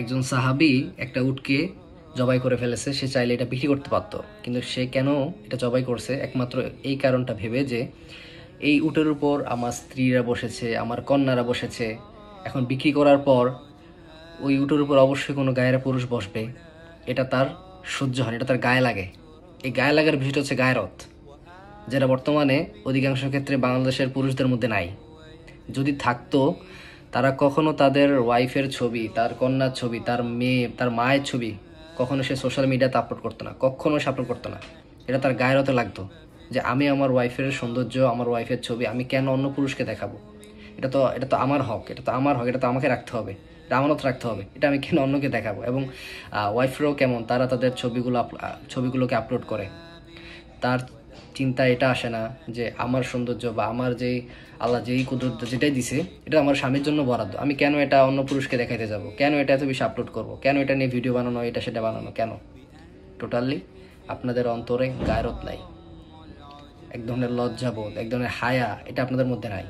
একজন সাহাবী একটা উটকে জবাই করে ফেলেছে, সে চাইলে এটা বিক্রি করতে পারতো, কিন্তু সে কেন এটা জবাই করছে? একমাত্র এই কারণটা ভেবে যে এই উটের উপর আমার স্ত্রীরা বসেছে, আমার কন্যারা বসেছে, এখন বিক্রি করার পর ওই উটের উপর অবশ্যই কোনো গায়েরা পুরুষ বসবে, এটা তার সহ্য হয় না, এটা তার গায়ে লাগে। এই গায়ে লাগার বিষয়টা হচ্ছে গায়রত, যেটা বর্তমানে অধিকাংশ ক্ষেত্রে বাংলাদেশের পুরুষদের মধ্যে নাই। যদি থাকতো, তারা কখনো তাদের ওয়াইফের ছবি, তার কন্যার ছবি, তার মেয়ে, তার মায়ের ছবি কখনো সে সোশ্যাল মিডিয়াতে আপলোড করতো না, কখনো সে আপলোড করতো না। এটা তার গায়েরতে লাগতো যে আমি আমার ওয়াইফের সৌন্দর্য, আমার ওয়াইফের ছবি আমি কেন অন্য পুরুষকে দেখাবো? এটা তো আমার হক, এটা তো আমার হক, এটা তো আমাকে রাখতে হবে, এটা আমানত রাখতে হবে, এটা আমি কেন অন্যকে দেখাবো? এবং ওয়াইফরাও কেমন, তারা তাদের ছবিগুলোকে আপলোড করে, তার চিন্তা এটা আসে না যে আমার সৌন্দর্য বা আমার যেই আল্লাহ যেই কুদরত যেটাই দিছে এটা আমার স্বামীর জন্য বরাদ্দ, আমি কেন এটা অন্য পুরুষকে দেখাইতে যাব? কেন এটা এত বেশি আপলোড করব? কেন এটা নিয়ে ভিডিও বানানো, এটা সেটা বানানো কেন? টোটালি আপনাদের অন্তরে গায়রত নাই, এক ধরনের লজ্জাবোধ, এক ধরনের হায়া, এটা আপনাদের মধ্যে নাই।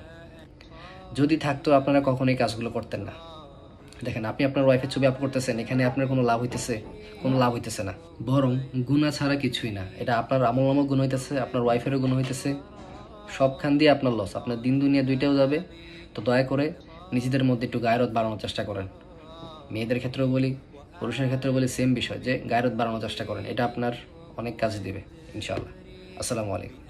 যদি থাকতো আপনারা কখনোই কাজগুলো করতেন না। দেখেন, আপনি আপনার ওয়াইফের ছবি আপ করতেছেন, এখানে আপনার কোনো লাভ হইতেছে? কোনো লাভ হইতেছে না, বরং গুণা ছাড়া কিছুই না। এটা আপনার আমল নামক গুণ হইতেছে, আপনার ওয়াইফেরও গুণ হইতেছে, সবখান দিয়ে আপনার লস, আপনার দিন দুনিয়া দুইটাও যাবে। তো দয়া করে নিজেদের মধ্যে একটু গায়রত বাড়ানোর চেষ্টা করেন। মেয়েদের ক্ষেত্রেও বলি, পুরুষের ক্ষেত্রেও বলি, সেম বিষয়, যে গায়রত বাড়ানোর চেষ্টা করেন, এটা আপনার অনেক কাজে দিবে ইনশাআল্লাহ। আসসালামু আলাইকুম।